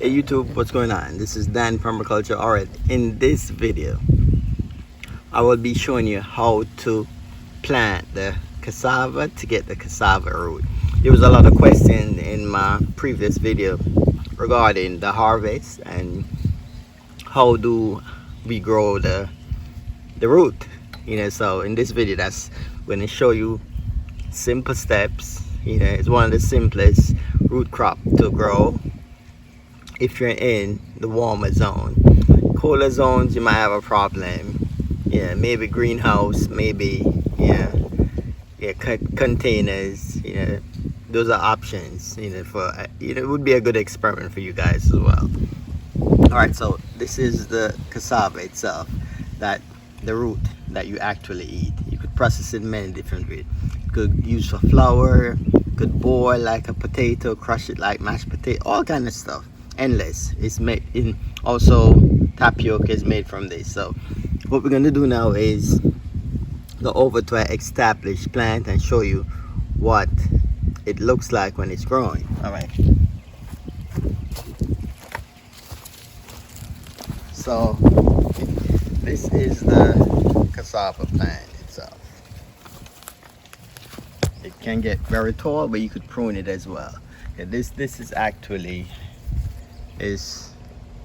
Hey YouTube, what's going on? This is Dan Permaculture. Alright, in this video I will be showing you how to plant the cassava to get the cassava root. There was a lot of questions in my previous video regarding the harvest and how do we grow the root. So in this video that's going to show you simple steps. It's one of the simplest root crop to grow if you're in the warmer zone. Cooler zones you might have a problem. Maybe greenhouse, maybe containers. Those are options. For it would be a good experiment for you guys as well. All right, so this is the cassava itself, that the root that you actually eat. You could process it many different ways. You could use for flour, could boil like a potato, crush it like mashed potato, all kind of stuff. Endless. It's made in, also tapioca is made from this. So what we're going to do now is go over to an established plant and show you what it looks like when it's growing. All right, so this is the cassava plant itself. It can get very tall, but you could prune it as well. This is actually is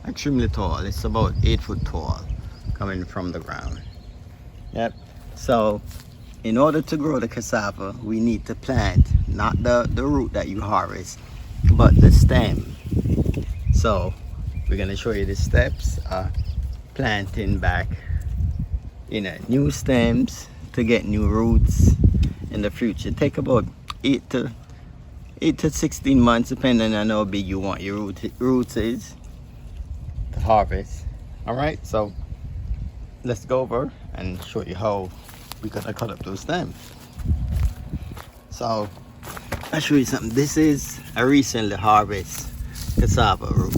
extremely tall. It's about 8 foot tall coming from the ground. Yep. So in order to grow the cassava, we need to plant not the root that you harvest, but the stem. So we're going to show you the steps planting back new stems to get new roots in the future. Take about 8 to 16 months depending on how big you want your roots is to harvest. All right, so let's go over and show you how we're gonna cut up those stems. So I'll show you something. This is a recently harvested cassava root.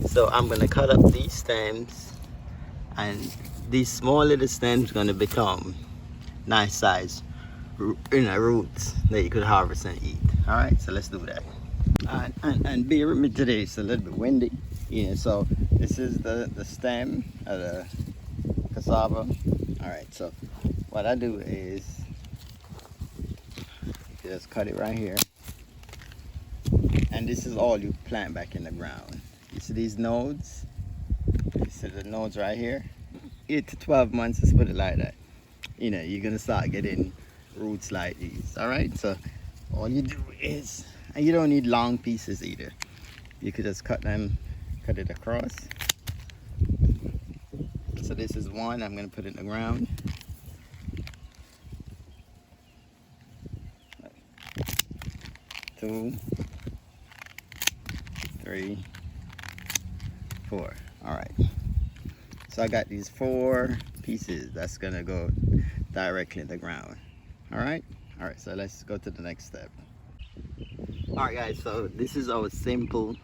So I'm gonna cut up these stems, and these small little stems gonna become nice size roots that you could harvest and eat. All right, so let's do that. And bear with me today, it's a little bit windy. So this is the stem of the cassava. All right, so what I do is just cut it right here, and this is all you plant back in the ground. You see these nodes? You see the nodes right here? 8 to 12 months, let's put it like that. You're gonna start getting roots like these. All right, so all you do is, and you don't need long pieces either, you could just cut it across. So this is one I'm going to put in the ground. 2, 3, 4. All right, so I got these 4 pieces that's going to go directly in the ground. All right, so let's go to the next step. All right guys, so this is how simple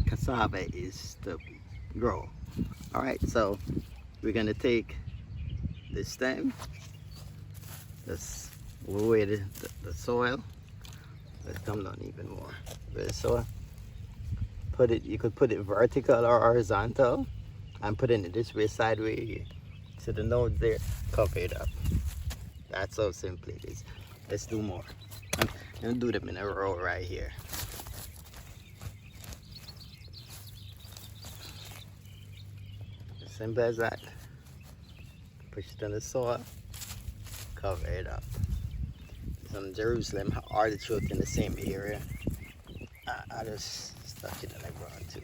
cassava is to grow. All right, so we're gonna take the stem, just away the soil. Let's come down even more with the soil. You could put it vertical or horizontal. I'm putting it this way, sideways. So the nodes there, cover it up. That's how simple it is. Let's do more. I'm gonna do them in a row right here. As simple as that. Push it in the soil, cover it up. Some Jerusalem artichoke in the same area. I just stuck it in the ground too.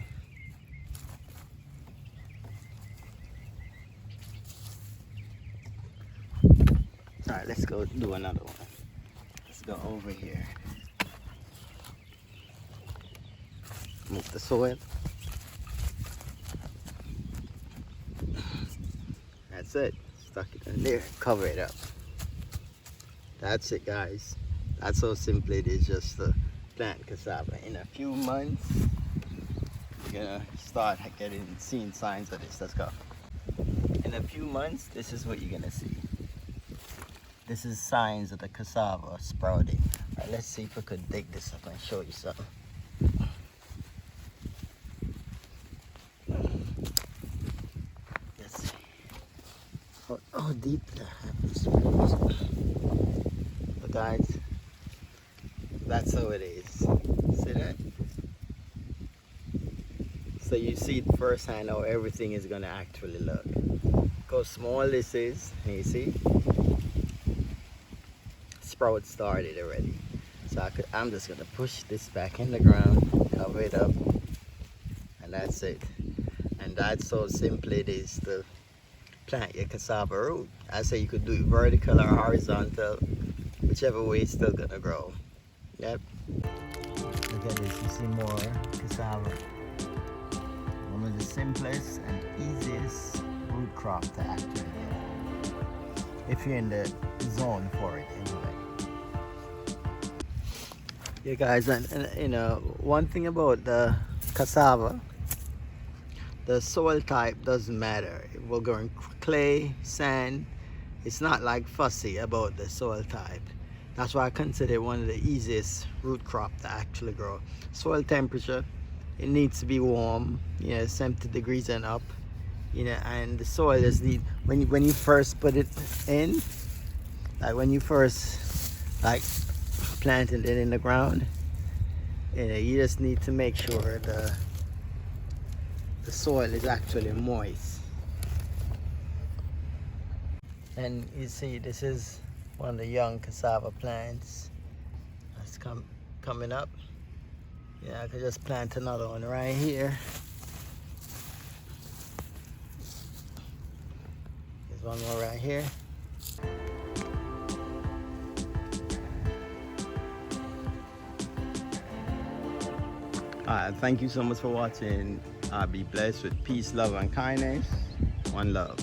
All right, let's go do another one. Let's go over here. Move the soil. That's it. Stuck it in there. Cover it up. That's it, guys. That's how simple it is just to plant cassava. In a few months, you're gonna start seeing signs of this. Let's go. In a few months, this is what you're gonna see. This is signs of the cassava sprouting. All right, let's see if we could dig this up and show you something. how deep that happens. But guys, that's how it is. See that? So you see it firsthand how everything is gonna actually look. How small this is, and you see? Sprout started already. So I'm just gonna push this back in the ground, cover it up, and that's it. And that's how simple it is to plant your cassava root. I say you could do it vertical or horizontal, whichever way it's still gonna grow. Yep. Look at this, you see more cassava. One of the simplest and easiest root crop to actually get, if you're in the zone for it anyway. Yeah guys, and you know, one thing about the cassava, the soil type doesn't matter. If we're going clay, sand, it's not like fussy about the soil type. That's why I consider it one of the easiest root crop to actually grow. Soil temperature, it needs to be warm, you know, 70 degrees and up, you know, and the soil just need, when you first put it in, like when you first like planted it in the ground, you know, you just need to make sure the soil is actually moist. And you see, this is one of the young cassava plants that's coming up. Yeah, I could just plant another one right here. There's one more right here. Alright, thank you so much for watching. Be blessed with peace, love, and kindness. One love.